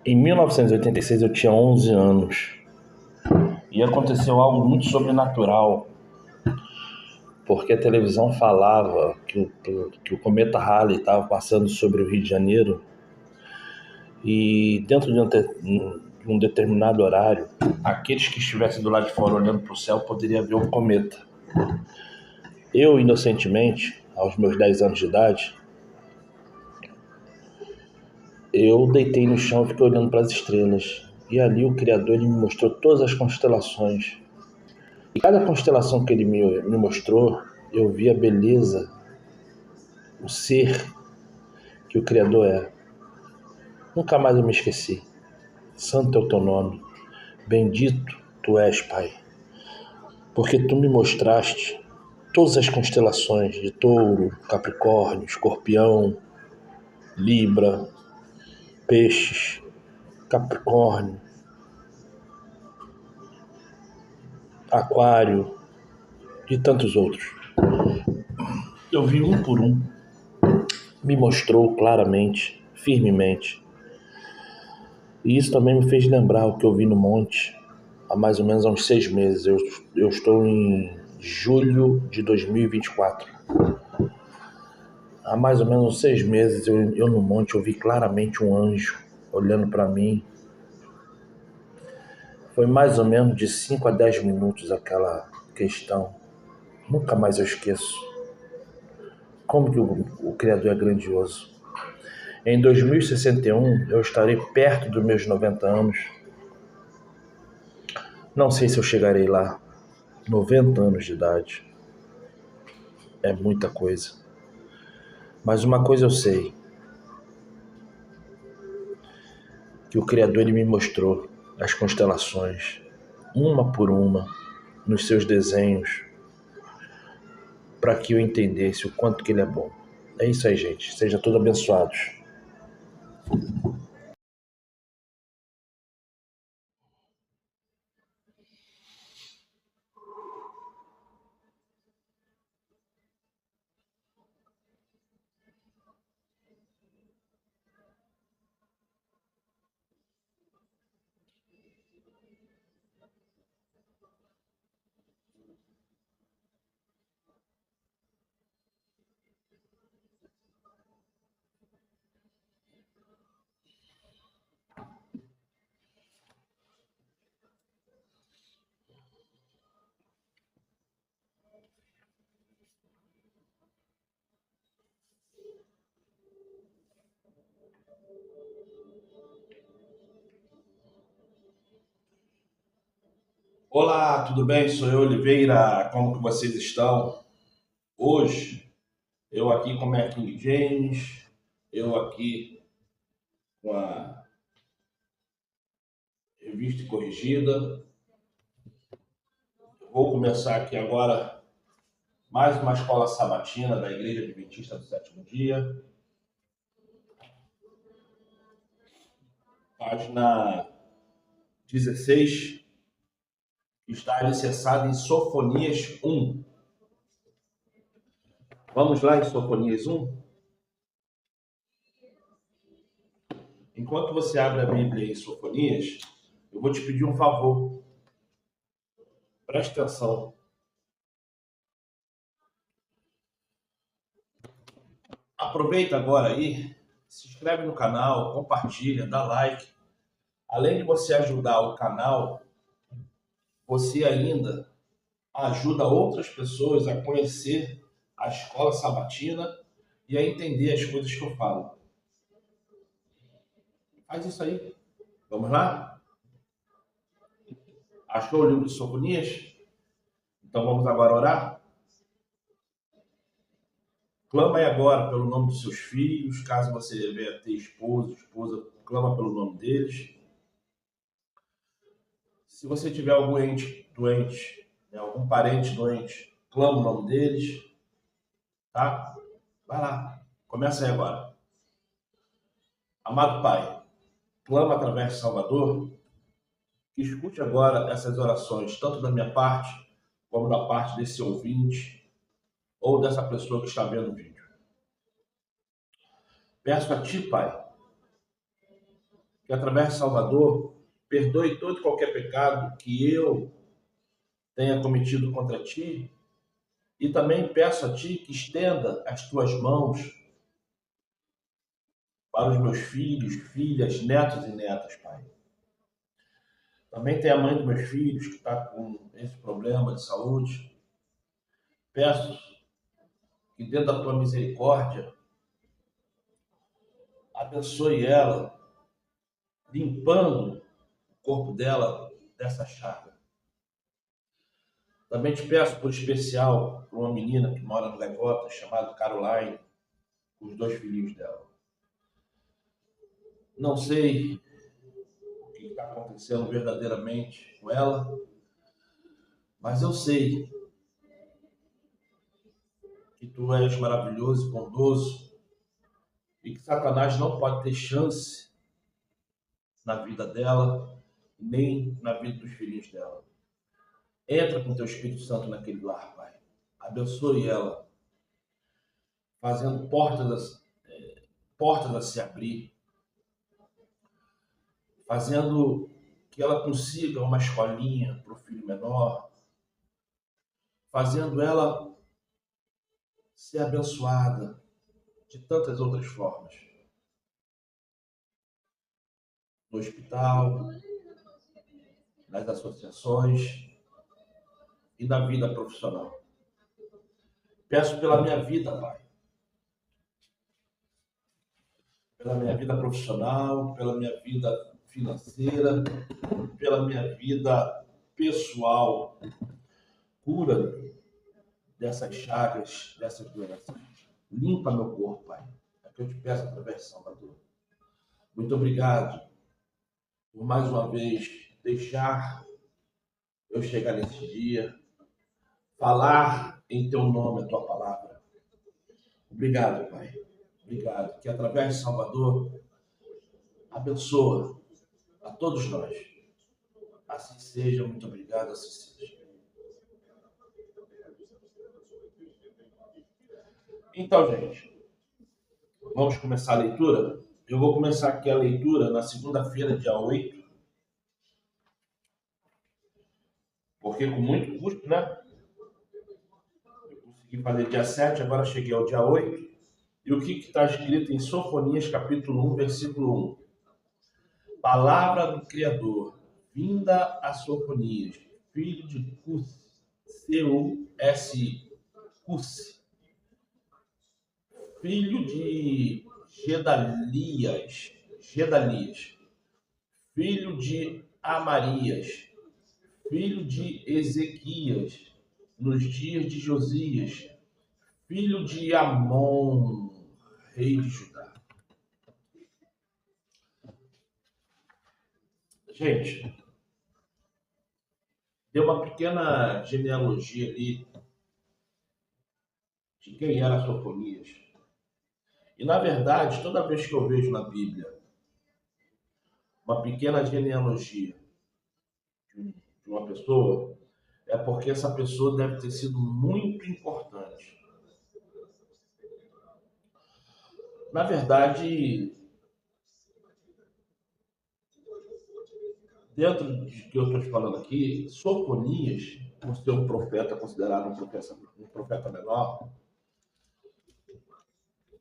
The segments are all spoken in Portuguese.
Em 1986 eu tinha 11 anos e aconteceu algo muito sobrenatural, porque a televisão falava que o cometa Halley estava passando sobre o Rio de Janeiro e dentro de um determinado horário, aqueles que estivessem do lado de fora olhando para o céu poderiam ver o cometa. Eu, inocentemente, aos meus 10 anos de idade, eu deitei no chão e fiquei olhando para as estrelas. E ali o Criador ele me mostrou todas as constelações. E cada constelação que ele me mostrou, eu vi a beleza, o ser que o Criador é. Nunca mais eu me esqueci. Santo é o teu nome. Bendito tu és, Pai. Porque tu me mostraste todas as constelações de Touro, Capricórnio, Escorpião, Libra, Peixes, Capricórnio, Aquário e tantos outros. Eu vi um por um. Me mostrou claramente, firmemente. E isso também me fez lembrar o que eu vi no monte há mais ou menos uns 6 meses. Eu estou em julho de 2024. Há mais ou menos uns 6 meses eu no monte eu vi claramente um anjo olhando para mim. Foi mais ou menos de 5 a 10 minutos aquela questão. Nunca mais eu esqueço. Como que o Criador é grandioso. Em 2061 eu estarei perto dos meus 90 anos. Não sei se eu chegarei lá. 90 anos de idade. É muita coisa. Mas uma coisa eu sei. Que o Criador ele me mostrou as constelações, uma por uma, nos seus desenhos, para que eu entendesse o quanto que ele é bom. É isso aí, gente. Sejam todos abençoados. Olá, tudo bem? Sou eu, Oliveira. Como que vocês estão? Hoje, eu aqui com a minha King James, eu aqui com a revista corrigida. Vou começar aqui agora mais uma escola sabatina da Igreja Adventista do Sétimo Dia. Página 16 está alicerçada em Sofonias 1. Vamos lá em Sofonias 1? Enquanto você abre a Bíblia em Sofonias, eu vou te pedir um favor. Preste atenção. Aproveita agora aí, se inscreve no canal, compartilha, dá like. Além de você ajudar o canal, você ainda ajuda outras pessoas a conhecer a escola sabatina e a entender as coisas que eu falo. Faz isso aí. Vamos lá? Achou o livro de Sofonias? Então vamos agora orar? Clama aí agora pelo nome dos seus filhos, caso você venha ter esposo, esposa, clama pelo nome deles. Se você tiver algum ente doente, né, algum parente doente, clama o nome deles, tá? Vai lá, começa aí agora. Amado Pai, clama através de Salvador, que escute agora essas orações, tanto da minha parte, como da parte desse ouvinte, ou dessa pessoa que está vendo o vídeo. Peço a Ti, Pai, que através de Salvador perdoe todo e qualquer pecado que eu tenha cometido contra ti, e também peço a ti que estenda as tuas mãos para os meus filhos, filhas, netos e netas, Pai. Também tem a mãe dos meus filhos que está com esse problema de saúde. Peço que dentro da tua misericórdia abençoe ela, limpando o corpo dela dessa chaga. Também te peço por especial para uma menina que mora no Gaivota, chamada Caroline, com os 2 filhinhos dela. Não sei o que está acontecendo verdadeiramente com ela, mas eu sei que tu és maravilhoso e bondoso e que Satanás não pode ter chance na vida dela, nem na vida dos filhos dela. Entra com teu Espírito Santo naquele lar, Pai. Abençoe ela, fazendo portas a se abrir, fazendo que ela consiga uma escolinha para o filho menor, fazendo ela ser abençoada de tantas outras formas. No hospital, nas associações e na vida profissional. Peço pela minha vida, Pai. Pela minha vida profissional, pela minha vida financeira, pela minha vida pessoal. Cura dessas chagas, dessas doenças. Limpa meu corpo, Pai. É o que eu te peço através de Salvador. Muito obrigado por mais uma vez deixar eu chegar nesse dia, falar em teu nome a tua palavra. Obrigado, Pai. Obrigado. Que através de Salvador abençoa a todos nós. Assim seja. Muito obrigado. Assim seja. Então, gente, vamos começar a leitura? Eu vou começar aqui a leitura na segunda-feira, dia 8, porque com muito custo, né? Eu consegui fazer dia 7, agora cheguei ao dia 8. E o que está escrito em Sofonias, capítulo 1, versículo 1? Palavra do Criador, vinda a Sofonias, filho de Cusi, C-U-S-I, Cusi, filho de Gedalias, filho de Amarias, filho de Ezequias, nos dias de Josias, filho de Amon, rei de Judá. Gente, deu uma pequena genealogia ali de quem era Sofonias. E, na verdade, toda vez que eu vejo na Bíblia uma pequena genealogia de uma pessoa, é porque essa pessoa deve ter sido muito importante. Na verdade, dentro do que eu estou te falando aqui, Sofonias, por ser um profeta considerado um profeta menor,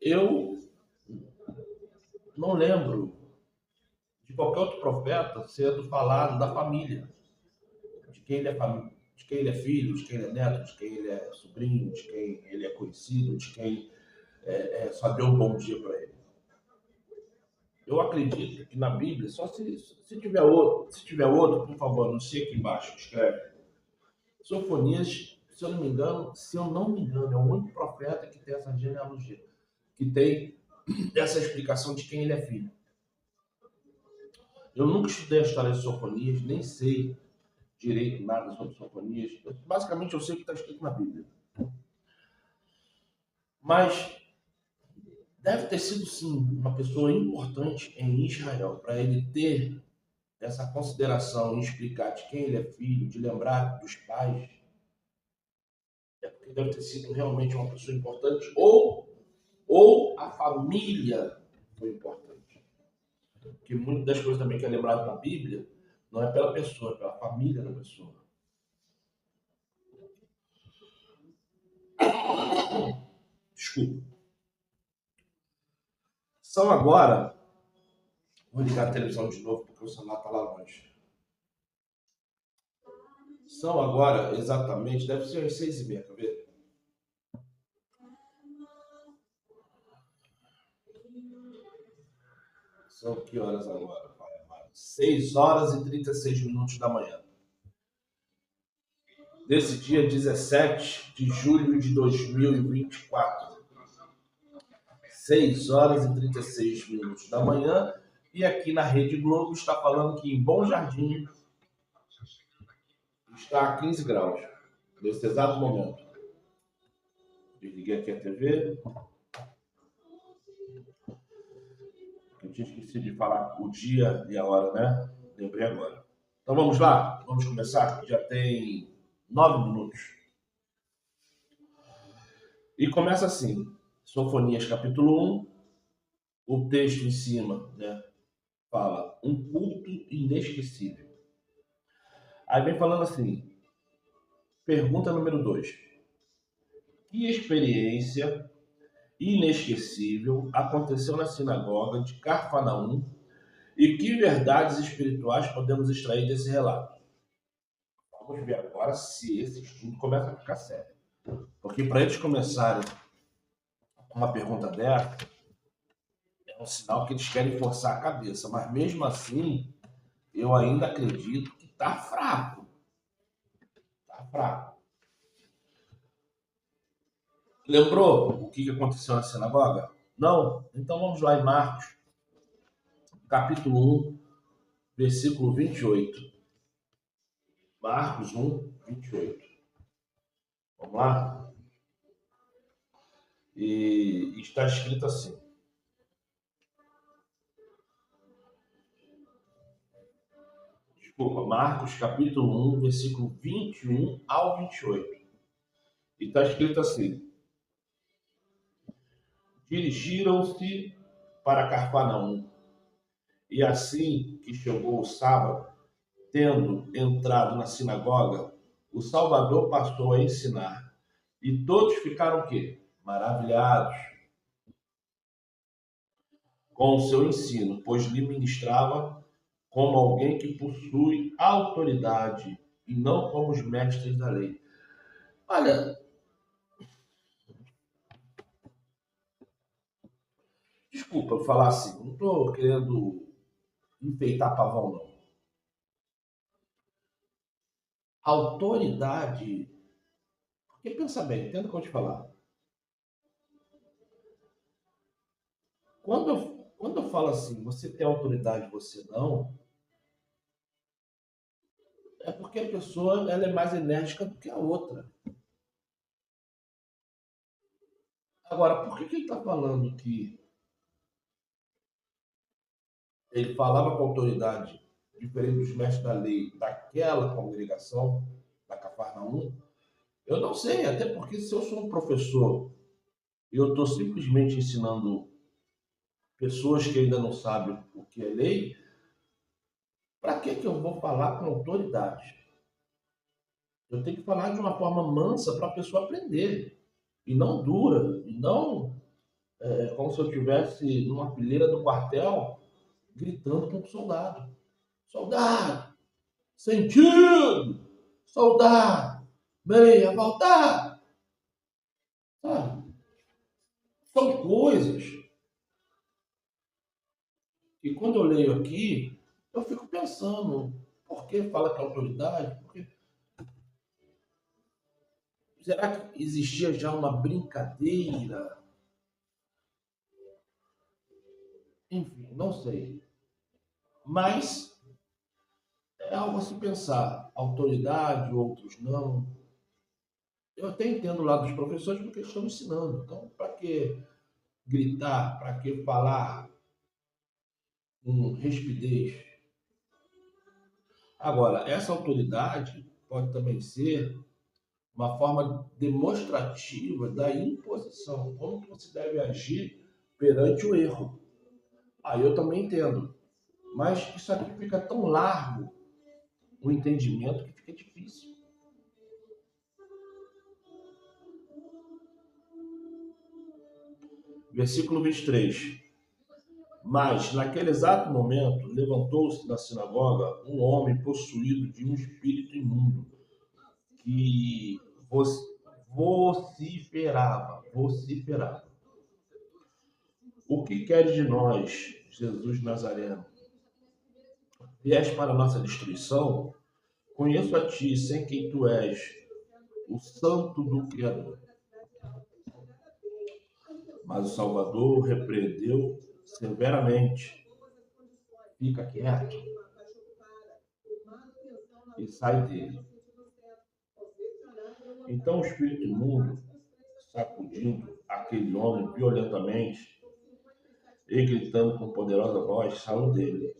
eu não lembro de qualquer outro profeta sendo falado da família, de quem ele é de quem ele é filho, de quem ele é neto, de quem ele é sobrinho, de quem ele é conhecido, de quem só deu um bom dia para ele. Eu acredito que na Bíblia, só se tiver outro, por favor, não sei aqui embaixo, escreve. Sofonias, se eu não me engano, é o único profeta que tem essa genealogia, que tem essa explicação de quem ele é filho. Eu nunca estudei a história de Sofonias, nem sei direito nada sobre Sofonias. Basicamente, eu sei o que está escrito na Bíblia. Mas deve ter sido, sim, uma pessoa importante em Israel, para ele ter essa consideração em explicar de quem ele é filho, de lembrar dos pais. É porque deve ter sido realmente uma pessoa importante, ou a família foi importante. Porque muitas das coisas também que é lembrado na Bíblia não é pela pessoa, é pela família da pessoa. Desculpa. São agora. Vou ligar a televisão de novo porque o celular está lá longe. São agora exatamente, deve ser às 6h30, quer ver? São que horas agora, pai amado? 6h36 da manhã. Desse dia 17 de julho de 2024. 6h36 da manhã. E aqui na Rede Globo está falando que em Bom Jardim está a 15 graus. Nesse exato momento. Desliguei aqui a TV. Eu tinha esquecido de falar o dia e a hora, né? Lembrei agora. Então vamos lá? Vamos começar? Já tem 9 minutos. E começa assim. Sofonias capítulo 1. O texto em cima, né? Fala, um culto inesquecível. Aí vem falando assim, pergunta número 2. Que experiência inesquecível aconteceu na sinagoga de Cafarnaum e que verdades espirituais podemos extrair desse relato? Vamos ver agora se esse estudo começa a ficar sério. Porque para eles começarem com uma pergunta dessa, é um sinal que eles querem forçar a cabeça. Mas mesmo assim, eu ainda acredito que está fraco. Está fraco. Lembrou o que aconteceu na sinagoga? Não? Então vamos lá em Marcos, capítulo 1, versículo 28. Marcos 1, 28. Vamos lá? E está escrito assim. Desculpa, Marcos capítulo 1, versículo 21 ao 28. E está escrito assim. Dirigiram-se para Cafarnaum. E assim que chegou o sábado, tendo entrado na sinagoga, o Salvador passou a ensinar. E todos ficaram o quê? Maravilhados com o seu ensino, pois lhe ministrava como alguém que possui autoridade e não como os mestres da lei. Olha, desculpa eu falar assim, não estou querendo enfeitar pavão, não. Autoridade, porque pensa bem, entenda o que eu vou te falar. Quando eu falo assim, você tem autoridade, você não, é porque a pessoa ela é mais enérgica do que a outra. Agora, por que ele está falando que ele falava com autoridade diferente dos mestres da lei daquela congregação, da Cafarnaum? Eu não sei, até porque se eu sou um professor e eu estou simplesmente ensinando pessoas que ainda não sabem o que é lei, para que eu vou falar com autoridade? Eu tenho que falar de uma forma mansa para a pessoa aprender, e não dura, e não como se eu estivesse numa fileira do quartel gritando com o soldado. Soldado, sentido! Soldado, meia, voltar! Sabe? São coisas que quando eu leio aqui, eu fico pensando, por que fala que é autoridade? Porque será que existia já uma brincadeira? Enfim, não sei. Mas é algo a se pensar. Autoridade, outros não. Eu até entendo lá dos professores porque eles estão ensinando. Então, para que gritar? Para que falar com rispidez? Agora, essa autoridade pode também ser uma forma demonstrativa da imposição. Como que você deve agir perante o erro? Aí eu também entendo. Mas isso aqui fica tão largo, o entendimento, que fica difícil. Versículo 23. Mas, naquele exato momento, levantou-se da sinagoga um homem possuído de um espírito imundo, que vociferava. O que queres de nós, Jesus Nazareno? Vieste para a nossa destruição? Conheço a ti, sem quem tu és, o Santo do Criador. Mas o Salvador repreendeu severamente. Fica quieto e sai dele. Então o espírito imundo, sacudindo aquele homem violentamente e gritando com poderosa voz, saiu dele.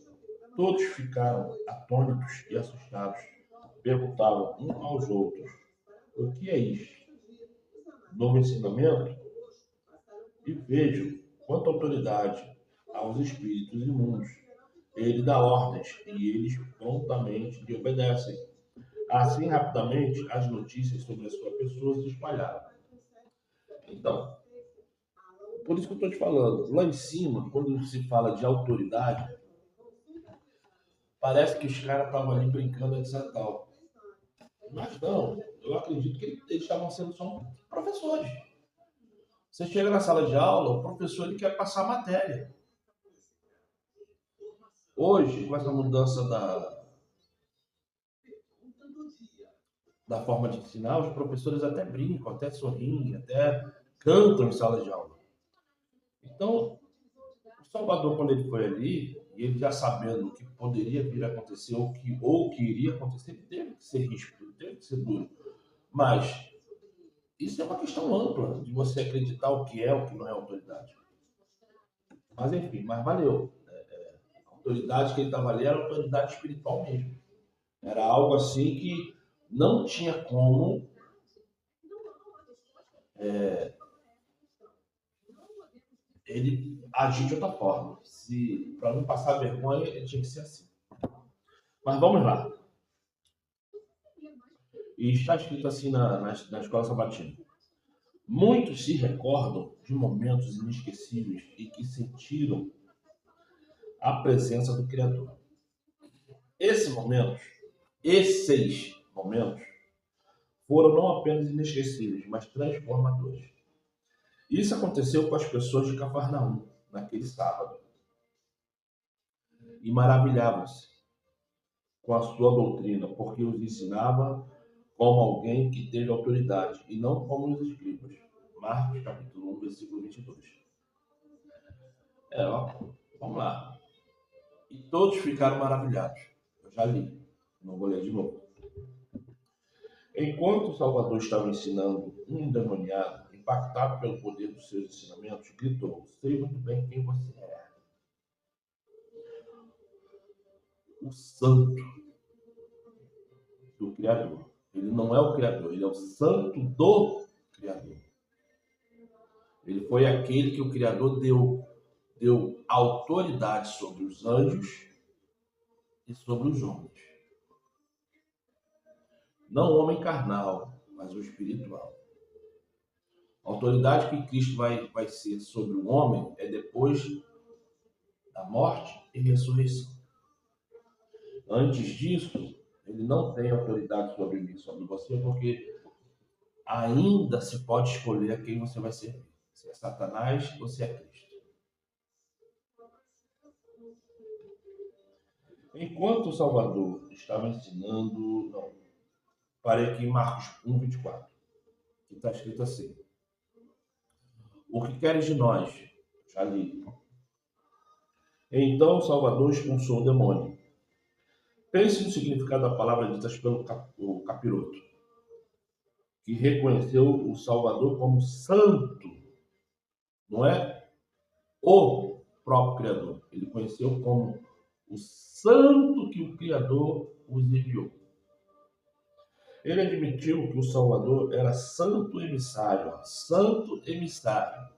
Todos ficaram atônitos e assustados. Perguntavam uns aos outros: o que é isto? Novo ensinamento? E vejam quanta autoridade aos espíritos imundos. Ele dá ordens e eles prontamente lhe obedecem. Assim, rapidamente, as notícias sobre a sua pessoa se espalharam. Então, por isso que eu estou te falando, lá em cima, quando se fala de autoridade, parece que os caras estavam ali brincando, etc. Tal. Mas não, eu acredito que eles estavam sendo só professores. Você chega na sala de aula, o professor ele quer passar a matéria. Hoje, com essa mudança da forma de ensinar, os professores até brincam, até sorriem, até cantam em sala de aula. Então, o Salvador, quando ele foi ali, e ele já sabendo o que poderia vir a acontecer, ou que iria acontecer, ele teve que ser ríspido, teve que ser duro. Mas isso é uma questão ampla de você acreditar o que é, o que não é autoridade. Mas enfim, mas valeu. A autoridade que ele estava ali era autoridade espiritual mesmo. Era algo assim que não tinha como ele agir de outra forma. Se para não passar vergonha, ele tinha que ser assim. Mas vamos lá. E está escrito assim na escola sabatina. Muitos se recordam de momentos inesquecíveis e que sentiram a presença do Criador. Esses momentos foram não apenas inesquecíveis, mas transformadores. Isso aconteceu com as pessoas de Cafarnaum, naquele sábado. E maravilhavam-se com a sua doutrina, porque os ensinava como alguém que teve autoridade, e não como os escribas. Marcos capítulo 1, versículo 22. Vamos lá. E todos ficaram maravilhados. Eu já li, não vou ler de novo. Enquanto o Salvador estava ensinando, um endemoniado, impactado pelo poder dos seus ensinamentos, gritou: sei muito bem quem você é. O Santo do Criador. Ele não é o Criador, ele é o Santo do Criador. Ele foi aquele que o Criador deu autoridade sobre os anjos e sobre os homens. Não o homem carnal, mas o espiritual. A autoridade que Cristo vai ser sobre o homem é depois da morte e ressurreição. Antes disso, ele não tem autoridade sobre mim, sobre você, porque ainda se pode escolher a quem você vai servir. Se é Satanás ou se é Cristo. Enquanto o Salvador estava ensinando... Não, parei aqui em Marcos 1, 24, que está escrito assim. O que queres de nós? Já li. Então o Salvador expulsou o demônio. Pense no significado da palavra dita pelo capiroto, que reconheceu o Salvador como santo, não é o próprio Criador. Ele conheceu como o santo que o Criador os enviou. Ele admitiu que o Salvador era santo emissário. Santo emissário.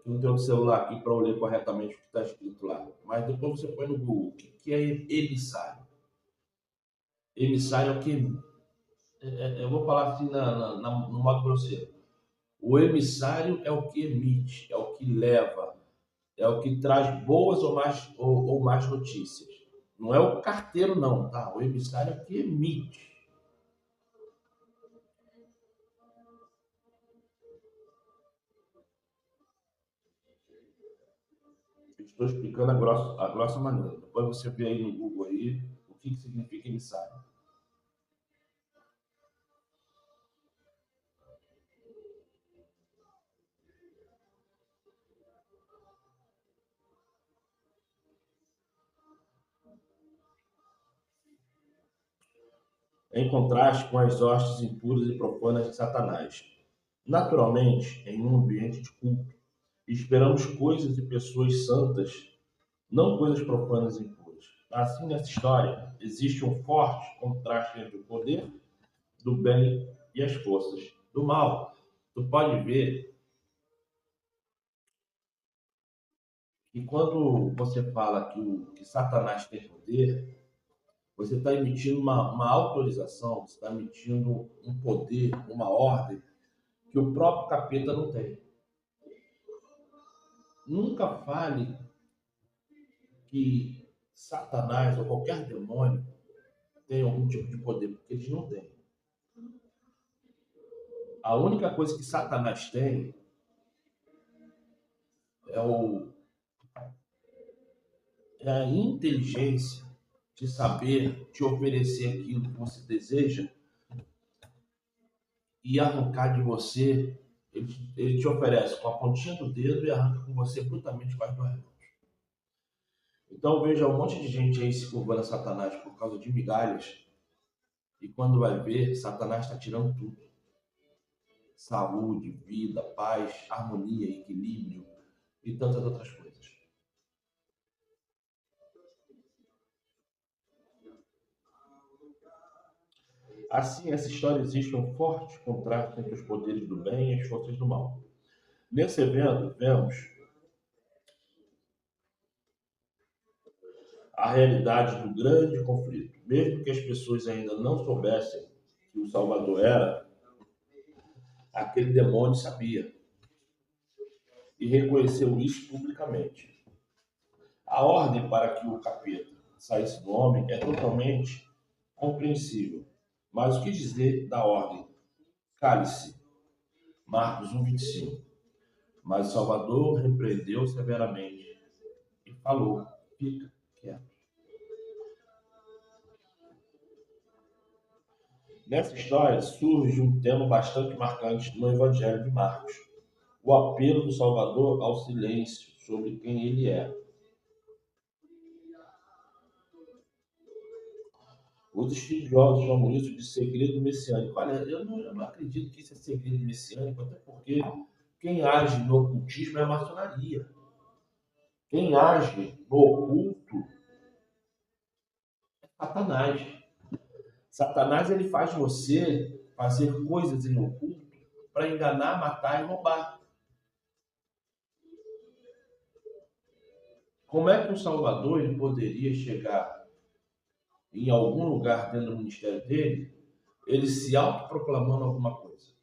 Eu não tenho um celular aqui para eu ler corretamente o que está escrito lá. Mas depois você põe no Google. O que é emissário? Emissário é o que... eu vou falar assim no modo grosseiro. O emissário é o que emite, é o que leva, é o que traz boas ou mais notícias. Não é o carteiro, não, tá? O emissário é o que emite. Estou explicando a grossa maneira. Depois você vê aí no Google aí o que significa emissário. Em contraste com as hostes impuras e profanas de Satanás. Naturalmente, em um ambiente de culto, esperamos coisas de pessoas santas, não coisas profanas e impuras. Assim, nessa história, existe um forte contraste entre o poder do bem e as forças do mal. Tu pode ver que quando você fala que Satanás tem poder, você está emitindo uma autorização, você está emitindo um poder, uma ordem que o próprio capeta não tem. Nunca fale que Satanás ou qualquer demônio tem algum tipo de poder, porque eles não têm. A única coisa que Satanás tem é, é a inteligência de saber te oferecer aquilo que você deseja e arrancar de você. Ele te oferece com a pontinha do dedo e arranca com você brutalmente com as duas mãos. Então veja um monte de gente aí se curvando a Satanás por causa de migalhas. E quando vai ver, Satanás está tirando tudo. Saúde, vida, paz, harmonia, equilíbrio e tantas outras coisas. Assim, essa história existe um forte contraste entre os poderes do bem e as forças do mal. Nesse evento, vemos a realidade do grande conflito. Mesmo que as pessoas ainda não soubessem que o Salvador era, aquele demônio sabia e reconheceu isso publicamente. A ordem para que o capeta saísse do homem é totalmente compreensível. Mas o que dizer da ordem? Cale-se. Marcos 1,25. Mas o Salvador repreendeu severamente e falou: fica quieto. Nessa história surge um tema bastante marcante no Evangelho de Marcos: o apelo do Salvador ao silêncio sobre quem ele é. Os estudiosos chamam isso de segredo messiânico. Olha, eu não acredito que isso é segredo messiânico, até porque quem age no ocultismo é a maçonaria. Quem age no oculto é Satanás. Satanás ele faz você fazer coisas em oculto para enganar, matar e roubar. Como é que o Salvador ele poderia chegar em algum lugar dentro do ministério dele, ele se autoproclamando alguma coisa?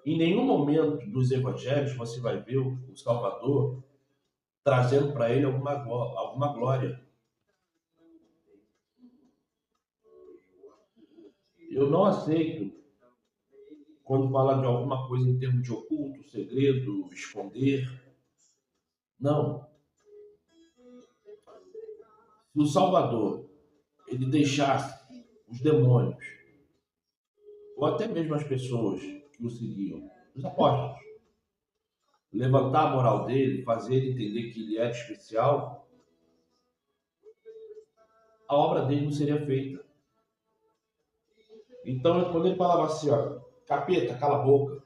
Em nenhum momento dos evangelhos você vai ver o Salvador trazendo para ele alguma glória. Eu não aceito quando fala de alguma coisa em termos de oculto, segredo, esconder. Não. Se o Salvador ele deixasse os demônios, ou até mesmo as pessoas que o seguiam, os apóstolos, levantar a moral dele, fazer ele entender que ele era especial, a obra dele não seria feita. Então, quando ele falava assim, ó, capeta, cala a boca,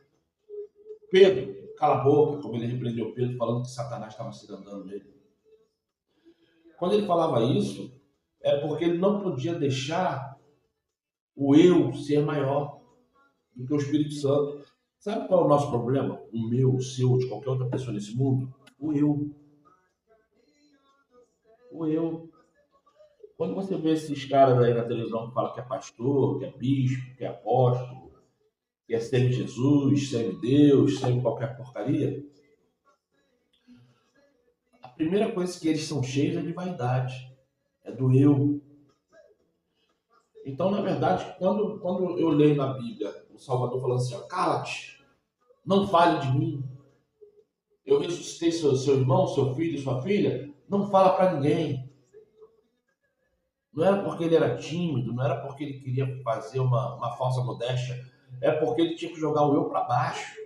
Pedro, cala a boca, como ele repreendeu Pedro, falando que Satanás estava se andando nele. Quando ele falava isso, é porque ele não podia deixar o eu ser maior do que o Espírito Santo. Sabe qual é o nosso problema? O meu, o seu, de qualquer outra pessoa nesse mundo? O eu. O eu. Quando você vê esses caras aí na televisão que falam que é pastor, que é bispo, que é apóstolo, que é semi-Jesus, semi-Deus, semi-qualquer porcaria, a primeira coisa que eles são cheios é de vaidade, é do eu. Então, na verdade, quando eu leio na Bíblia o Salvador falando assim, ó, cala-te, não fale de mim, eu ressuscitei seu irmão, seu filho, sua filha, não fala para ninguém. Não era porque ele era tímido, não era porque ele queria fazer uma falsa modéstia, é porque ele tinha que jogar o eu para baixo.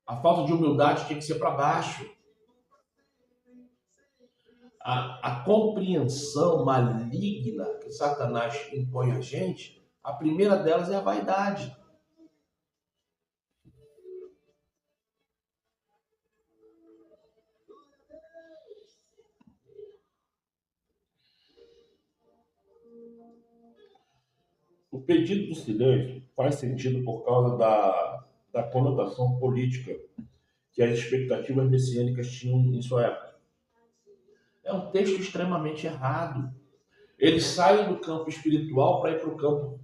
A falta de humildade tinha que ser para baixo. A compreensão maligna que Satanás impõe a gente, a primeira delas é a vaidade. O pedido do silêncio faz sentido por causa da conotação política que as expectativas messiânicas tinham em sua época. É um texto extremamente errado. Eles saem do campo espiritual para ir para o campo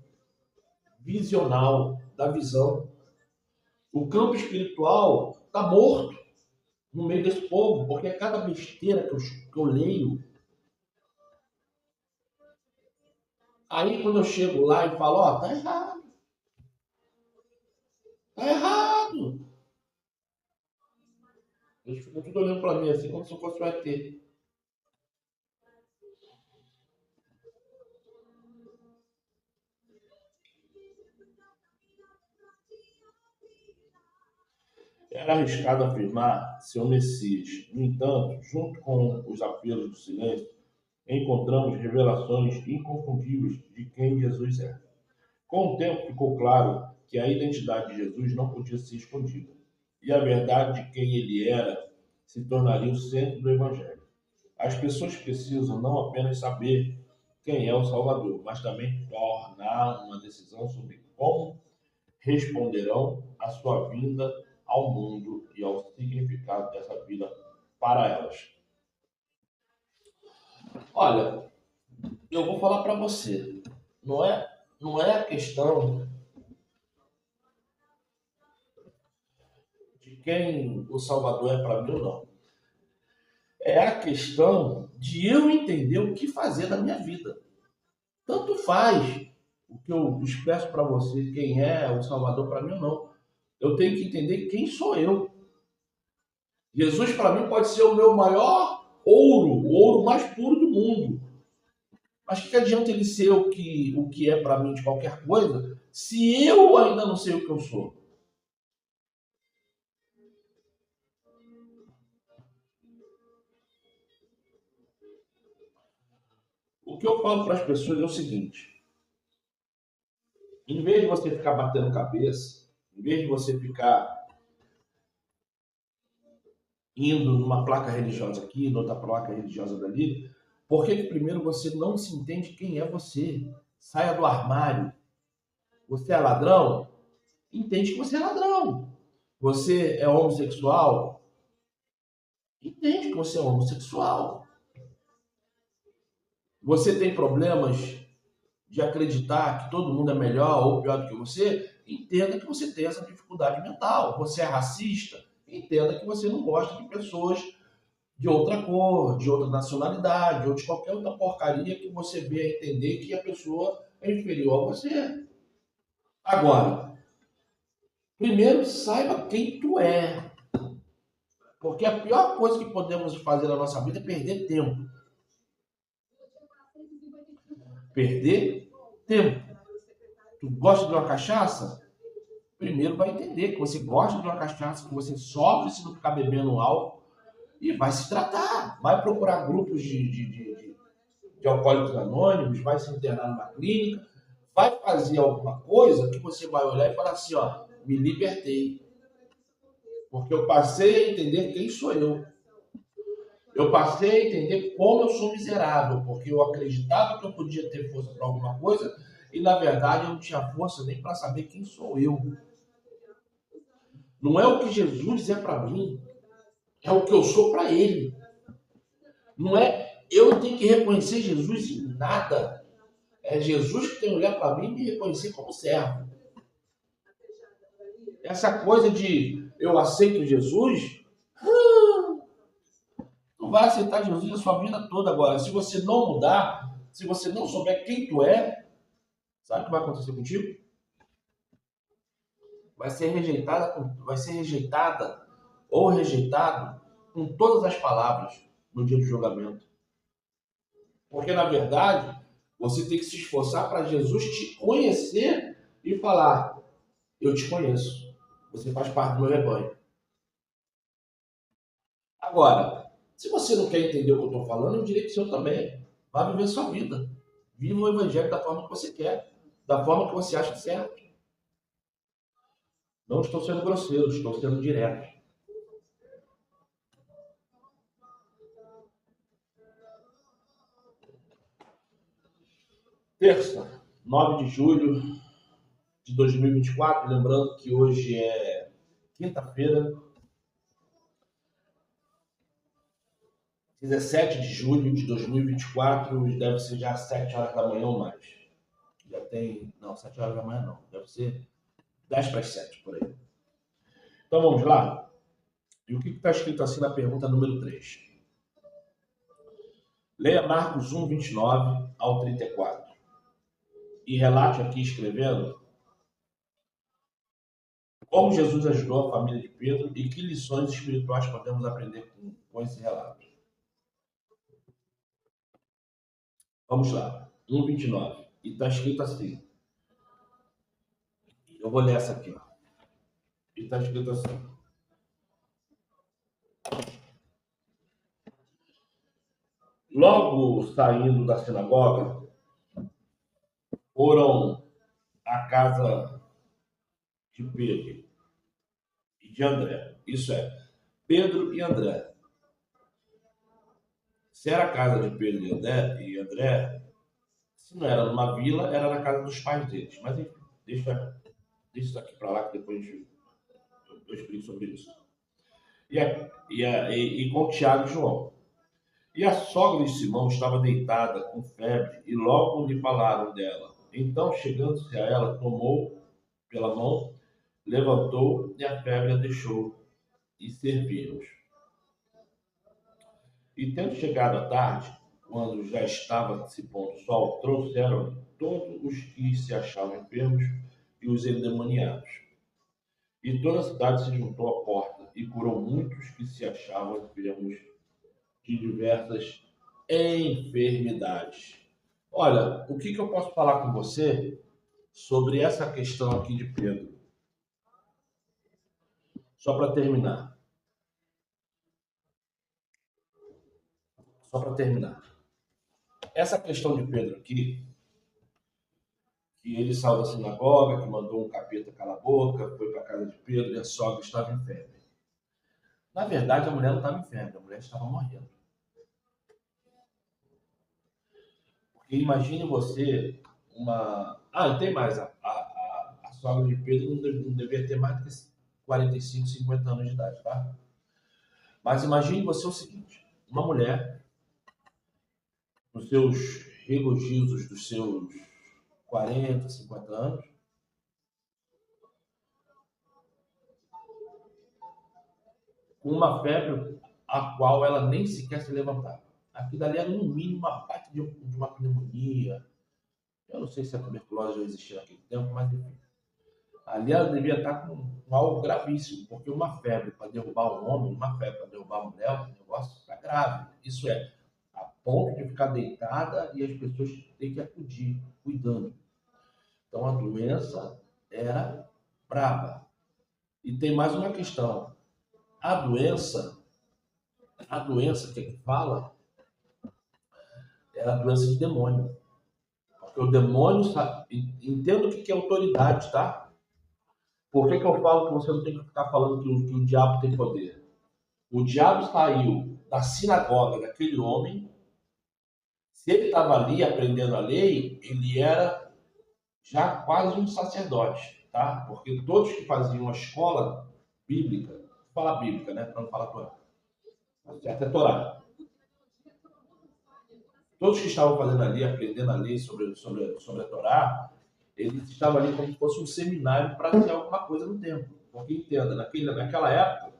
visional, da visão. O campo espiritual está morto no meio desse povo, porque a cada besteira que eu leio, aí quando eu chego lá e falo, ó, tá errado, tá errado. Eles ficam tudo olhando para mim assim, como se eu fosse o ET. Era arriscado afirmar ser o Messias. No entanto, junto com os apelos do silêncio, encontramos revelações inconfundíveis de quem Jesus é. Com o tempo ficou claro que a identidade de Jesus não podia ser escondida, e a verdade de quem ele era se tornaria o centro do Evangelho. As pessoas precisam não apenas saber quem é o Salvador, mas também tornar uma decisão sobre como responderão à sua vinda ao mundo e ao significado dessa vida para elas. Olha, eu vou falar para você, não é a questão de quem o Salvador é para mim ou não. É a questão de eu entender o que fazer da minha vida. Tanto faz o que eu expresso para você, quem é o Salvador para mim ou não. Eu tenho que entender quem sou eu. Jesus para mim pode ser o meu maior ouro, o ouro mais puro do mundo. Mas que adianta ele ser o que é para mim de qualquer coisa, se eu ainda não sei o que eu sou? O que eu falo para as pessoas é o seguinte: em vez de você ficar batendo cabeça, em vez de você ficar indo numa placa religiosa aqui, noutra placa religiosa dali, por que primeiro você não se entende quem é você? Saia do armário. Você é ladrão? Entende que você é ladrão. Você é homossexual? Entende que você é homossexual. Você tem problemas de acreditar que todo mundo é melhor ou pior do que você? Entenda que você tem essa dificuldade mental. Você é racista? Entenda que você não gosta de pessoas de outra cor, de outra nacionalidade, ou de qualquer outra porcaria que você vê a entender que a pessoa é inferior a você. Agora, primeiro saiba quem tu é. Porque a pior coisa que podemos fazer na nossa vida é perder tempo. Perder tempo. Tu gosta de uma cachaça? Primeiro vai entender que você gosta de uma cachaça, que você sofre se não ficar bebendo álcool e vai se tratar. Vai procurar grupos de alcoólicos anônimos, vai se internar numa clínica, vai fazer alguma coisa que você vai olhar e falar assim, ó, me libertei. Porque eu passei a entender quem sou eu. Eu passei a entender como eu sou miserável, porque eu acreditava que eu podia ter força para alguma coisa e, na verdade, eu não tinha força nem para saber quem sou eu. Não é o que Jesus é para mim, é o que eu sou para ele. Não é, eu não tenho que reconhecer Jesus em nada. É Jesus que tem que olhar para mim e me reconhecer como servo. Essa coisa de eu aceito Jesus, não vai aceitar Jesus a sua vida toda agora. Se você não mudar, se você não souber quem tu é, sabe o que vai acontecer contigo? Vai ser rejeitada ou rejeitado com todas as palavras no dia do julgamento. Porque, na verdade, você tem que se esforçar para Jesus te conhecer e falar: eu te conheço, você faz parte do meu rebanho. Agora, se você não quer entender o que eu estou falando, é um direito seu também. Vá viver sua vida. Viva o evangelho da forma que você quer, da forma que você acha certo. Não estou sendo grosseiro, estou sendo direto. Terça, 9 de julho de 2024, lembrando que hoje é quinta-feira, 17 de julho de 2024, deve ser já 7 horas da manhã ou mais. Já tem, não, 7 horas da manhã não, deve ser 10 para as 7, por aí. Então vamos lá? E o que está escrito assim na pergunta número 3? Leia Marcos 1, 29 ao 34. E relate aqui escrevendo como Jesus ajudou a família de Pedro e que lições espirituais podemos aprender com esse relato. Vamos lá. 1, 29. E está escrito assim. Eu vou ler essa aqui. Ó. E está escrito assim. Logo saindo da sinagoga, foram à casa de Pedro e de André. Isso é, Pedro e André. Se era a casa de Pedro e André, se não era numa vila, era na casa dos pais deles. Mas enfim, deixa isso aqui para lá que depois eu explico sobre isso. E com Tiago e João. E a sogra de Simão estava deitada com febre e logo lhe falaram dela. Então, chegando-se a ela, tomou pela mão, levantou e a febre a deixou e serviu-os. E tendo chegado à tarde, quando já estava se pondo o sol, trouxeram todos os que se achavam enfermos e os endemoniados. E toda a cidade se juntou à porta e curou muitos que se achavam enfermos de diversas enfermidades. Olha, o que eu posso falar com você sobre essa questão aqui de Pedro? Só para terminar. Essa questão de Pedro aqui, que ele saiu da sinagoga, que mandou um capeta calar a boca, foi para a casa de Pedro e a sogra estava em febre. Na verdade, a mulher não estava em febre, a mulher estava morrendo. Porque imagine você uma... Ah, e tem mais, a sogra de Pedro não devia ter mais do que 45, 50 anos de idade, tá? Mas imagine você o seguinte, uma mulher, nos seus regozijos dos seus 40, 50 anos, com uma febre a qual ela nem sequer se levantava. Aquilo ali era no mínimo uma parte de uma pneumonia. Eu não sei se a tuberculose já existia naquele tempo, mas enfim. Ali ela devia estar com algo gravíssimo, porque uma febre para derrubar um homem, uma febre para derrubar uma mulher, o negócio está grave. Isso é, a ponto de ficar deitada e as pessoas têm que acudir, cuidando. Então a doença era brava. E tem mais uma questão. A doença que ele fala é a doença de demônio. Porque o demônio sabe, entenda o que é autoridade, tá? Por que eu falo que você não tem que ficar falando que o diabo tem poder? O diabo saiu da sinagoga daquele homem. Se ele estava ali aprendendo a lei, ele era já quase um sacerdote, tá? Porque todos que faziam a escola bíblica, vou falar bíblica, né? Para não falar Torá. Certo? É Torá. Todos que estavam fazendo ali, aprendendo a lei sobre a Torá, eles estavam ali como se fosse um seminário para ter alguma coisa no templo. Porque entenda, naquela época,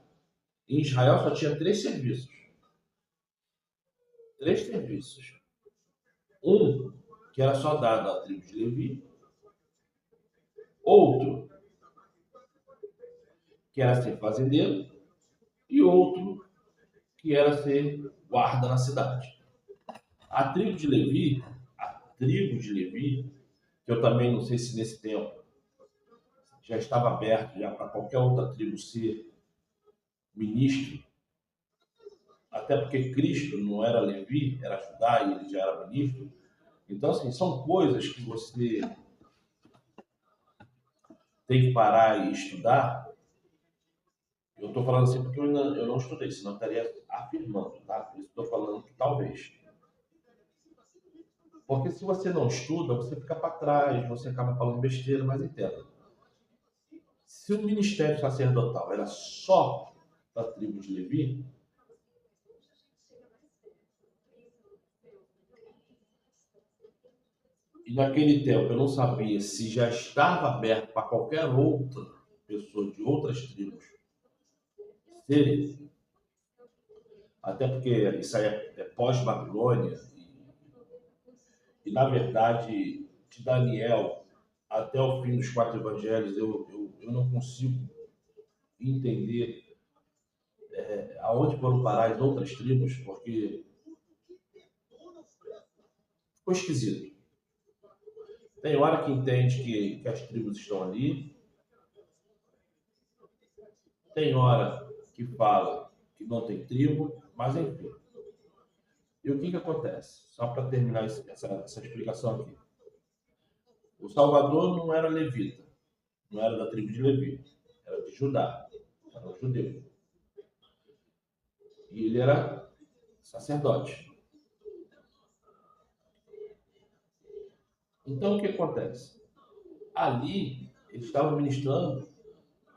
em Israel só tinha três serviços. Três serviços. Um que era só dado à tribo de Levi, outro que era ser fazendeiro e outro que era ser guarda na cidade. A tribo de Levi, que eu também não sei se nesse tempo já estava aberto já para qualquer outra tribo ser ministro, até porque Cristo não era Levi, era Judá e ele já era ministro. Então, assim, são coisas que você tem que parar e estudar. Eu estou falando assim porque eu não estudei, senão eu estaria afirmando, tá? Por isso estou falando que talvez. Porque se você não estuda, você fica para trás, você acaba falando besteira, mas entenda. Se o ministério sacerdotal era só da tribo de Levi, e naquele tempo eu não sabia se já estava aberto para qualquer outra pessoa de outras tribos serem, até porque isso aí é pós-Babilônia, e na verdade, de Daniel até o fim dos quatro evangelhos, eu não consigo entender aonde foram parar as outras tribos, porque ficou esquisito. Tem hora que entende que as tribos estão ali, tem hora que fala que não tem tribo, mas enfim. E o que acontece? Só para terminar essa explicação aqui. O Salvador não era levita, não era da tribo de Levi, era de Judá, era um judeu. E ele era sacerdote. Então o que acontece? Ali, ele estava ministrando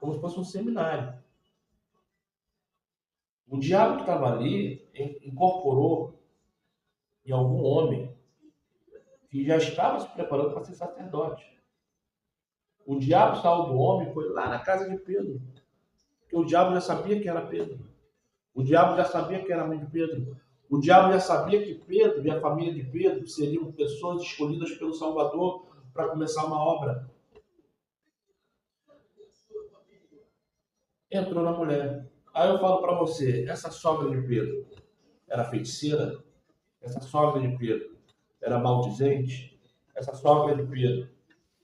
como se fosse um seminário. O diabo que estava ali incorporou em algum homem que já estava se preparando para ser sacerdote. O diabo saiu do homem e foi lá na casa de Pedro. Porque o diabo já sabia que era Pedro. O diabo já sabia que era a mãe de Pedro. O diabo já sabia que Pedro e a família de Pedro seriam pessoas escolhidas pelo Salvador para começar uma obra. Entrou na mulher. Aí eu falo para você, essa sogra de Pedro era feiticeira? Essa sogra de Pedro era maldizente? Essa sogra de Pedro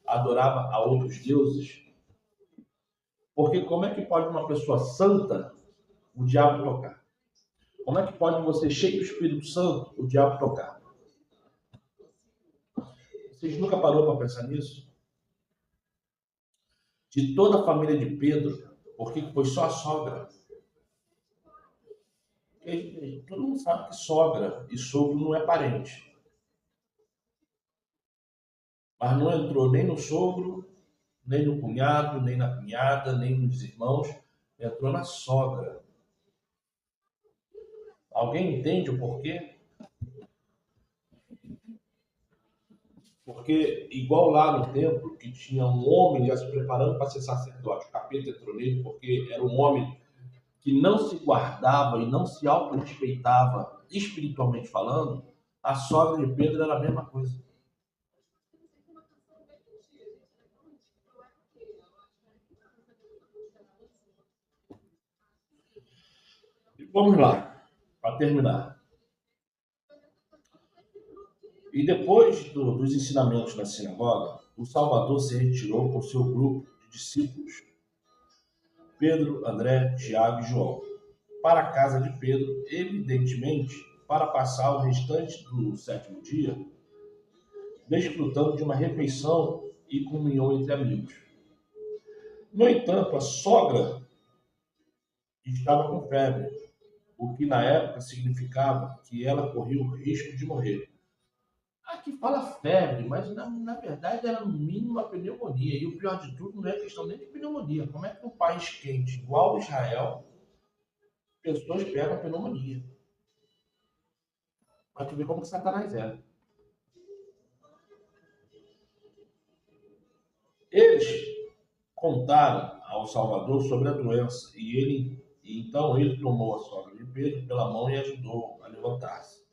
adorava a outros deuses? Porque como é que pode uma pessoa santa o diabo tocar? Como é que pode você, cheio do Espírito Santo, o diabo tocar? Vocês nunca parou para pensar nisso? De toda a família de Pedro, por que foi só a sogra? Porque todo mundo sabe que sogra e sogro não é parente. Mas não entrou nem no sogro, nem no cunhado, nem na cunhada, nem nos irmãos. Entrou na sogra. Alguém entende o porquê? Porque, igual lá no templo, que tinha um homem já se preparando para ser sacerdote, o capeta entrou nele porque era um homem que não se guardava e não se auto-respeitava, espiritualmente falando, a sogra de Pedro era a mesma coisa. E vamos lá, para terminar. E depois dos ensinamentos na sinagoga, o Salvador se retirou com seu grupo de discípulos, Pedro, André, Tiago e João, para a casa de Pedro, evidentemente para passar o restante do sétimo dia desfrutando de uma refeição e comunhão entre amigos. No entanto, a sogra estava com febre, o que na época significava que ela corria o risco de morrer. Aqui fala febre, mas na verdade era no mínimo uma pneumonia. E o pior de tudo não é questão nem de pneumonia. Como é que um país quente igual Israel, pessoas pegam pneumonia? Mas tu vê como que Satanás é. Eles contaram ao Salvador sobre a doença e então ele tomou a sogra de Pedro pela mão e ajudou a levantar-se.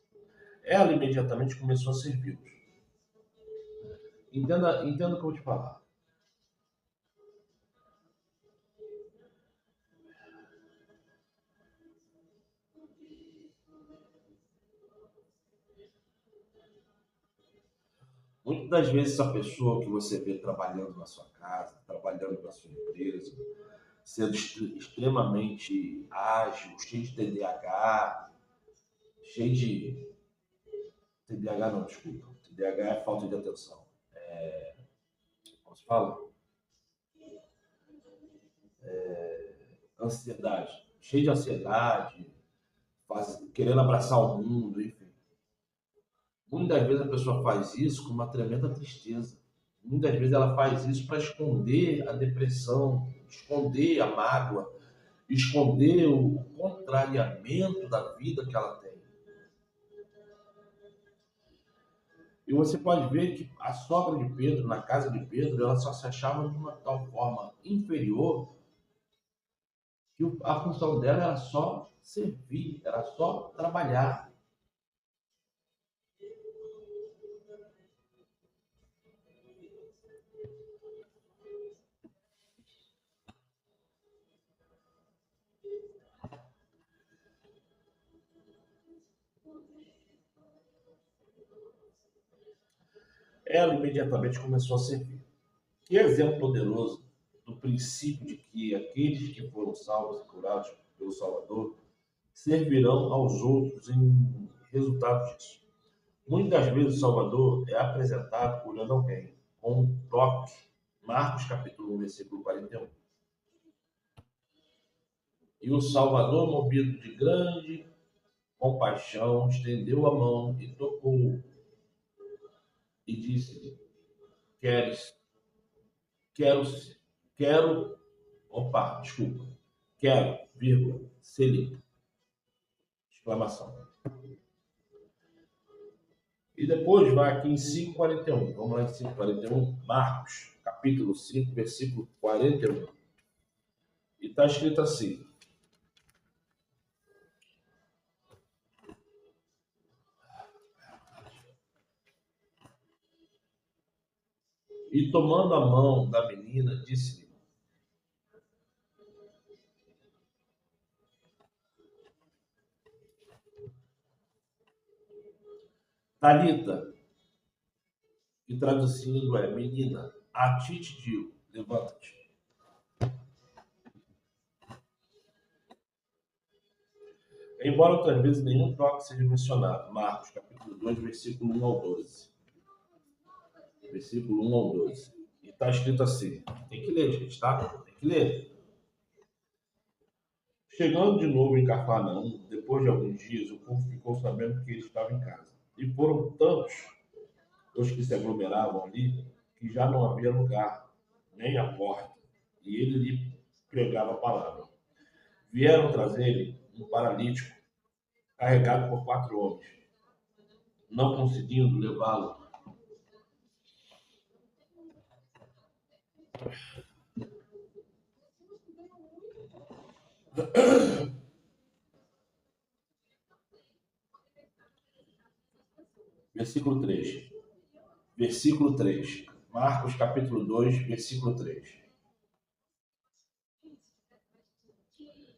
Ela imediatamente começou a servi-los. Entenda o que eu vou te falar. Muitas das vezes essa pessoa que você vê trabalhando na sua casa, trabalhando na sua empresa, sendo extremamente ágil, cheio de TDAH, cheio de... TDAH não, desculpa. TDAH é falta de atenção. Como se fala? Ansiedade. Cheio de ansiedade, querendo abraçar o mundo, enfim. Muitas vezes a pessoa faz isso com uma tremenda tristeza. Muitas vezes ela faz isso para esconder a depressão, esconder a mágoa, esconder o contrariamento da vida que ela tem. E você pode ver que a sogra de Pedro, na casa de Pedro, ela só se achava de uma tal forma inferior que a função dela era só servir, era só trabalhar. Ela imediatamente começou a servir. Que exemplo poderoso do princípio de que aqueles que foram salvos e curados pelo Salvador servirão aos outros em resultado disso. Muitas vezes o Salvador é apresentado curando alguém com um toque. Marcos capítulo 1, versículo 41. E o Salvador, movido de grande compaixão, estendeu a mão e tocou e disse-lhe: Queres, quero, quero, opa, desculpa, quero, vírgula, ser limpo. Exclamação. E depois vai aqui em 5:41. Vamos lá em 5:41, Marcos, capítulo 5, versículo 41. E está escrito assim: E tomando a mão da menina, disse-lhe: Talita, que traduzindo é: menina, a ti te digo, levanta-te. Embora outras vezes nenhum toque seja mencionado. Marcos, capítulo 2, versículo 1 ao 12. Versículo 1 ao 12. E está escrito assim. Tem que ler, gente, tá? Tem que ler. Chegando de novo em Cafarnaum, depois de alguns dias, o povo ficou sabendo que ele estava em casa. E foram tantos os que se aglomeravam ali, que já não havia lugar, nem a porta. E ele lhe pregava a palavra. Vieram trazer-lhe um paralítico, carregado por 4 homens, não conseguindo levá-lo. Versículo 3. Versículo 3. Marcos capítulo 2, versículo 3.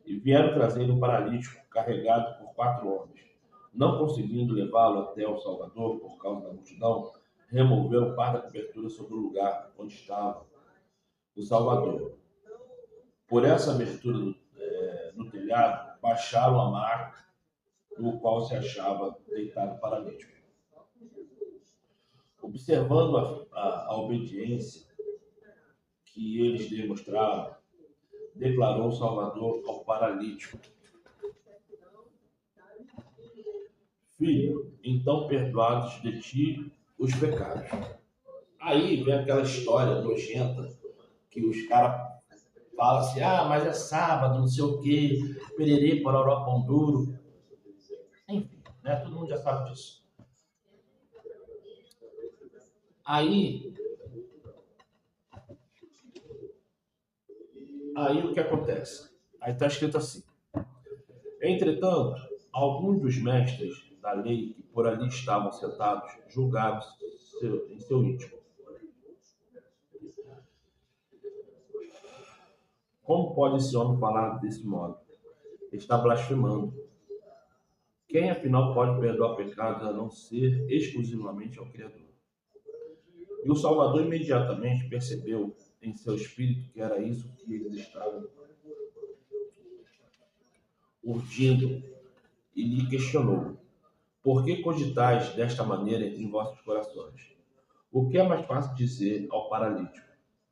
E vieram trazer um paralítico carregado por 4 homens. Não conseguindo levá-lo até o Salvador por causa da multidão, removeram parte da cobertura sobre o lugar onde estava o Salvador. Por essa abertura no telhado, baixaram a maca no qual se achava deitado o paralítico. Observando a obediência que eles demonstraram, declarou o Salvador ao paralítico: Filho, então perdoados de ti os pecados. Aí vem aquela história nojenta que os caras falam assim, mas é sábado, não sei o quê, pererê, pororó, pão duro. Enfim, né? Todo mundo já sabe disso. Aí o que acontece? Aí está escrito assim: entretanto, alguns dos mestres da lei que por ali estavam sentados julgaram em seu íntimo: como pode esse homem falar desse modo? Está blasfemando. Quem afinal pode perdoar pecados a não ser exclusivamente ao Criador? E o Salvador imediatamente percebeu em seu espírito que era isso que eles estavam urdindo e lhe questionou: por que cogitais desta maneira em vossos corações? O que é mais fácil dizer ao paralítico: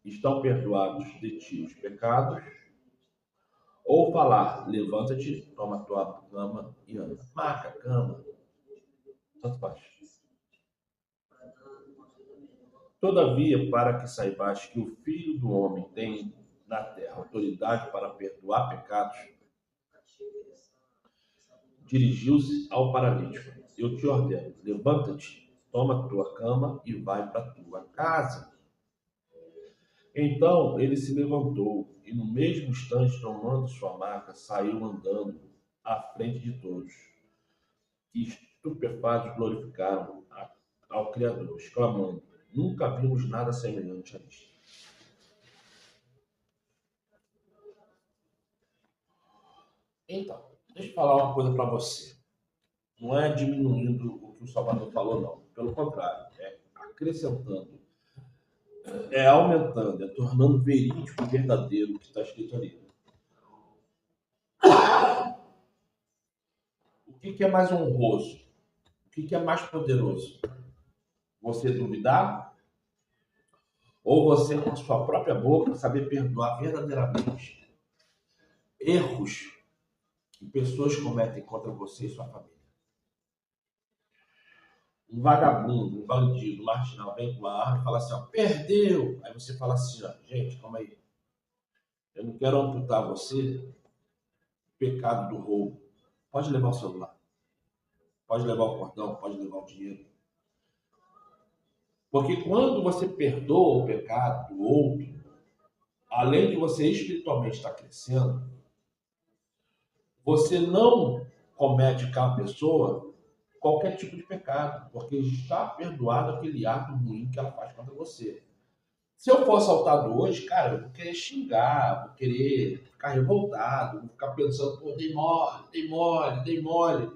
estão perdoados de ti os pecados? Ou falar: levanta-te, toma tua cama e anda. Marca, cama, tanto faz. Todavia, para que saibais que o Filho do Homem tem na terra autoridade para perdoar pecados, dirigiu-se ao paralítico: eu te ordeno, levanta-te, toma tua cama e vai para tua casa. Então ele se levantou e, no mesmo instante, tomando sua maca, saiu andando à frente de todos, que estupefatos glorificaram ao Criador, exclamando: nunca vimos nada semelhante a isto. Então, deixa eu falar uma coisa para você. Não é diminuindo o que o Salvador falou, não. Pelo contrário, é acrescentando, é aumentando, é tornando verídico e verdadeiro o que está escrito ali. O que é mais honroso? O que é mais poderoso? Você duvidar? Ou você, com a sua própria boca, saber perdoar verdadeiramente erros que pessoas cometem contra você e sua família? Um vagabundo, um bandido, um marginal vem com a arma e fala assim, perdeu! Aí você fala assim, gente, calma aí. Eu não quero amputar você o pecado do roubo. Pode levar o celular. Pode levar o cordão, pode levar o dinheiro. Porque quando você perdoa o pecado do outro, além de você espiritualmente estar crescendo, você não comete com a pessoa qualquer tipo de pecado, porque está perdoado aquele ato ruim que ela faz contra você. Se eu for assaltado hoje, cara, eu vou querer xingar, vou querer ficar revoltado, vou ficar pensando, dei mole, dei mole, dei mole.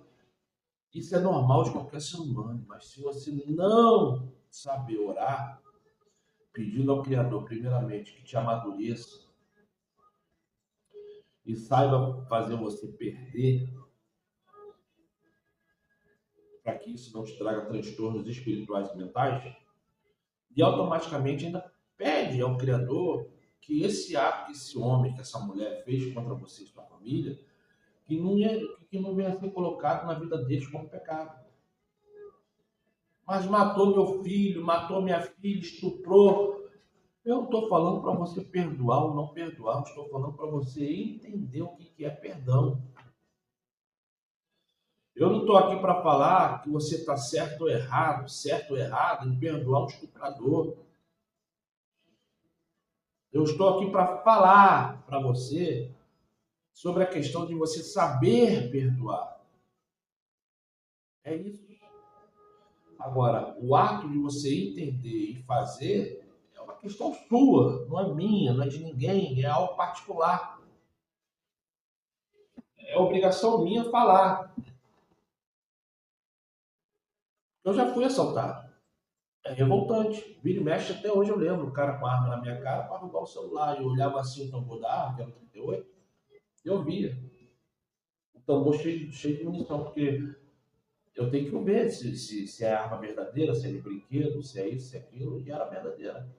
Isso é normal de qualquer ser humano, mas se você não saber orar, pedindo ao Criador, primeiramente, que te amadureça e saiba fazer você perder, para que isso não te traga transtornos espirituais e mentais, e automaticamente ainda pede ao Criador que esse ato que esse homem, que essa mulher fez contra você e sua família, que não venha a ser colocado na vida deles como pecado. Mas matou meu filho, matou minha filha, estuprou. Eu não estou falando para você perdoar ou não perdoar, estou falando para você entender o que é perdão. Eu não estou aqui para falar que você está certo ou errado em perdoar um estuprador. Eu estou aqui para falar para você sobre a questão de você saber perdoar. É isso. Agora, o ato de você entender e fazer é uma questão sua, não é minha, não é de ninguém, é algo particular. É obrigação minha falar. Eu já fui assaltado. É revoltante. Vira e mexe, até hoje eu lembro. O cara com a arma na minha cara para roubar o celular. Eu olhava assim o tambor da arma, que era 38, eu via. O tambor cheio de munição, porque eu tenho que ver se é arma verdadeira, se é de brinquedo, se é isso, se é aquilo, e era verdadeira.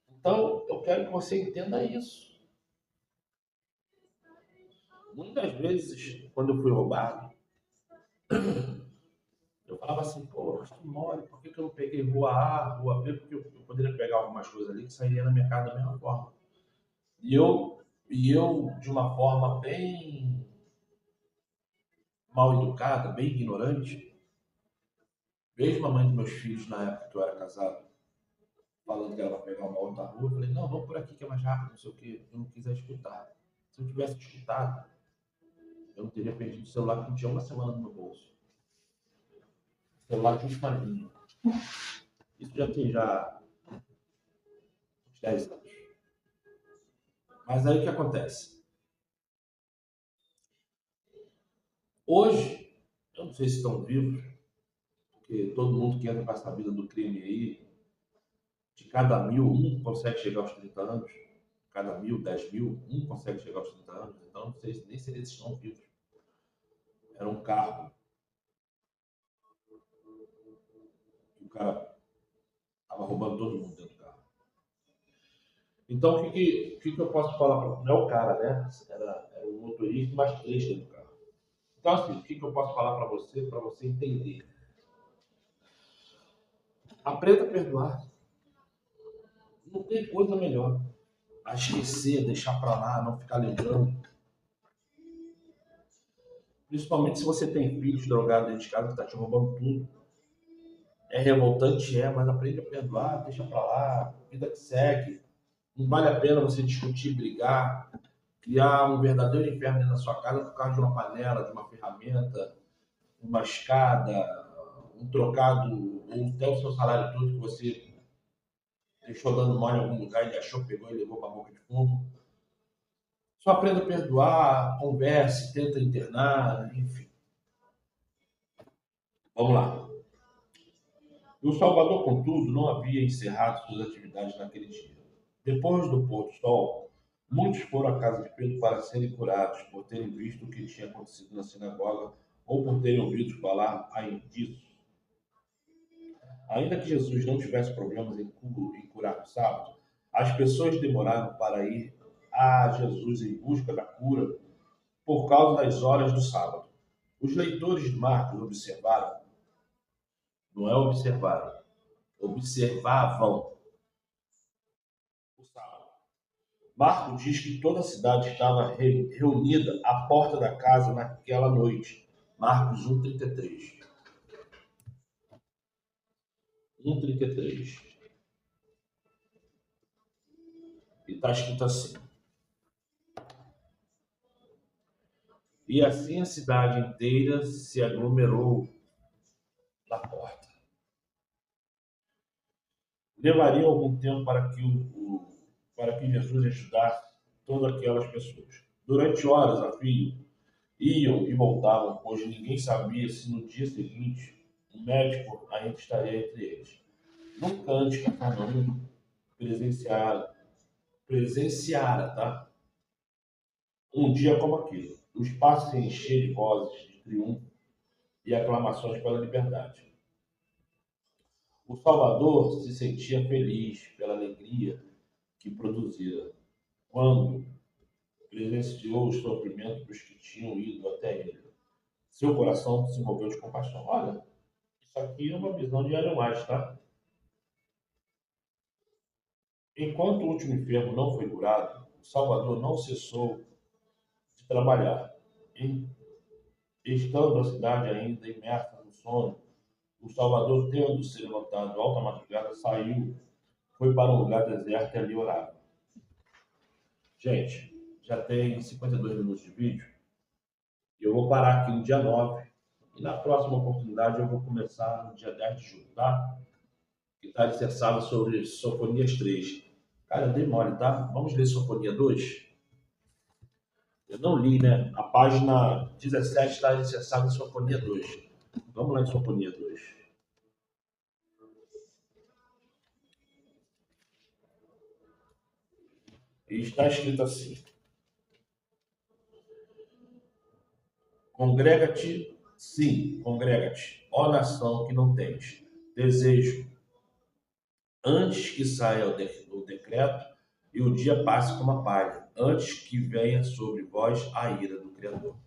Então, eu quero que você entenda isso. Muitas vezes, quando eu fui roubado, Eu falava assim, pô, mas que mole, por que eu não peguei rua A, rua B? Porque eu poderia pegar algumas coisas ali que sairia na minha casa da mesma forma. E eu, de uma forma bem mal educada, bem ignorante, mesmo a mãe dos meus filhos, na época que eu era casado, falando que ela vai pegar uma outra rua, eu falei, não, vamos por aqui que é mais rápido, não sei o quê. Eu não quiser escutar. Se eu tivesse escutado, eu não teria perdido o celular que não tinha uma semana no meu bolso. O celular de última linha. Isso já tem uns 10 anos. Mas aí o que acontece? Hoje, eu não sei se estão vivos, porque todo mundo que entra para essa vida do crime aí, de cada 1.000, um consegue chegar aos 30 anos. Cada 1.000, 10.000, um consegue chegar aos 30 anos. Então, não sei nem se eles estão vivos. Era um carro. E o cara estava roubando todo mundo dentro do carro. Então, o que eu posso falar para. Não é o cara, né? Era o motorista mais três dentro do carro. Então, assim, o que eu posso falar para você entender? Aprenda a perdoar. Não tem coisa melhor. A esquecer, deixar para lá, não ficar lembrando. Principalmente se você tem filhos drogados dentro de casa que tá te roubando tudo. É revoltante, mas aprende a perdoar, deixa pra lá, vida que segue. Não vale a pena você discutir, brigar, criar um verdadeiro inferno dentro da sua casa por causa de uma panela, de uma ferramenta, uma escada, um trocado, ou até o seu salário todo que você deixou dando mole em algum lugar, ele achou, pegou e levou pra boca de fumo. Só aprenda a perdoar, converse, tenta internar, enfim. Vamos lá. E o Salvador, contudo, não havia encerrado suas atividades naquele dia. Depois do pôr do sol, muitos foram à casa de Pedro para serem curados, por terem visto o que tinha acontecido na sinagoga ou por terem ouvido falar disso. Ainda que Jesus não tivesse problemas em curar no sábado, as pessoas demoraram para ir a Jesus em busca da cura por causa das horas do sábado. Os leitores de Marcos observaram, não é observaram, observavam o sábado. Marcos diz que toda a cidade estava reunida à porta da casa naquela noite. Marcos 1,33. 1,33. E está escrito assim. E assim a cidade inteira se aglomerou na porta. Levaria algum tempo para que Jesus ajudasse todas aquelas pessoas. Durante horas a fio, iam e voltavam, pois ninguém sabia se no dia seguinte o médico ainda estaria entre eles. Nunca antes Cafarnaum presenciara, tá? Um dia como aquele. O espaço se enchia de vozes de triunfo e aclamações pela liberdade. O Salvador se sentia feliz pela alegria que produzira quando presenciou o sofrimento dos que tinham ido até ele. Seu coração se moveu de compaixão. Olha, isso aqui é uma visão de Ellen White, tá? Enquanto o último enfermo não foi curado, o Salvador não cessou de trabalhar. E, estando a cidade ainda imersa no sono, o Salvador, tendo se levantado alta madrugada, saiu, foi para um lugar deserto e ali orava. Gente, já tem 52 minutos de vídeo e eu vou parar aqui no dia 9 e na próxima oportunidade eu vou começar no dia 10 de julho, tá? Que está alicerçado sobre Sofonias 3. Cara, eu dei mole, tá? Vamos ler Sofonia 2? Eu não li, né? A página 17 está alicerçada em Sofonia 2. Vamos lá em Sofonia 2. E está escrito assim: Congrega-te, sim, congrega-te, ó nação que não tens desejo, antes que saia o decreto e o dia passe como a palha, antes que venha sobre vós a ira do Criador.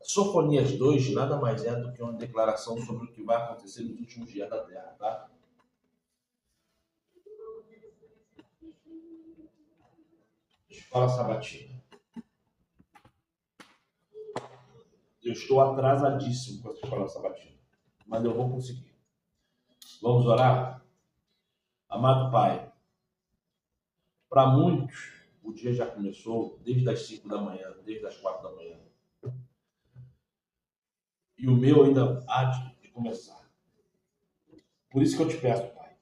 Sofonias 2 nada mais é do que uma declaração sobre o que vai acontecer nos últimos dias da Terra, tá? Escola sabatina. Eu estou atrasadíssimo com essa escola sabatina, mas eu vou conseguir. Vamos orar? Amado Pai, para muitos o dia já começou desde as 5 da manhã, desde as 4 da manhã. E o meu ainda há de começar. Por isso que eu te peço, Pai,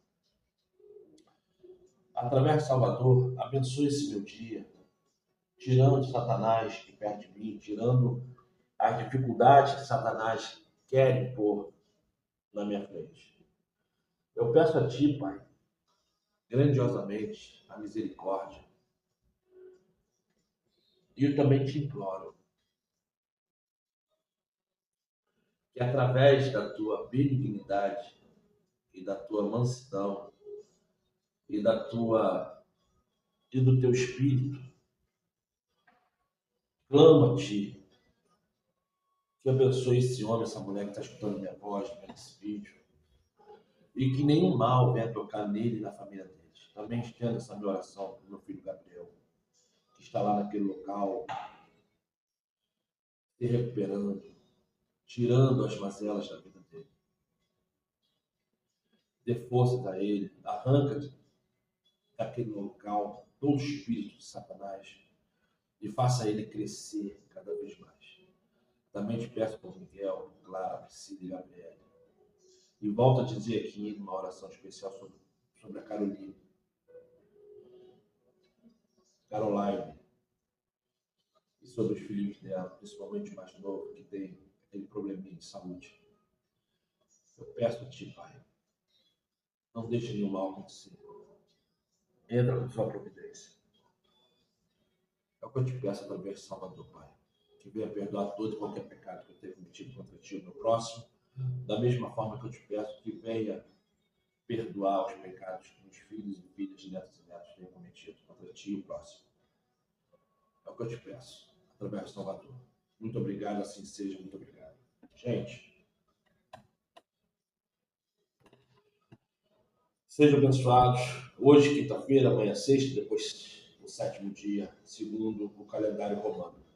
através de Salvador, abençoe esse meu dia, tirando Satanás de perto de mim, tirando as dificuldades que Satanás quer impor na minha frente. Eu peço a Ti, Pai, grandiosamente, a misericórdia. E eu também te imploro que através da Tua benignidade e da Tua mansidão e do Teu Espírito, clamo a Ti que abençoe esse homem, essa mulher que está escutando minha voz, vendo esse vídeo, e que nenhum mal venha tocar nele e na família deles. Também estendo essa minha oração para o meu filho Gabriel, que está lá naquele local, se recuperando, tirando as mazelas da vida dele. Dê forças a ele, arranca daquele local todo o espírito de Satanás e faça ele crescer cada vez mais. Também te peço por Miguel, Clara, Priscila e Gabriel. E volto a dizer aqui uma oração especial sobre a Caroline. Caroline. E sobre os filhos dela, principalmente o mais novo, que tem aquele probleminha de saúde. Eu peço a Ti, Pai, não deixe nenhum mal acontecer. Entra com sua providência. É o que eu te peço através de Salvador, Pai. Que venha perdoar todo e qualquer pecado que eu tenha cometido contra Ti e o meu próximo. Da mesma forma que eu te peço que venha perdoar os pecados que meus filhos e filhas, netos e netos tenham cometido contra Ti e o próximo. É o que eu te peço, através de Salvador. Muito obrigado, assim seja, muito obrigado. Gente, sejam abençoados. Hoje, quinta-feira, amanhã, sexta, depois o sétimo dia, segundo o calendário romano.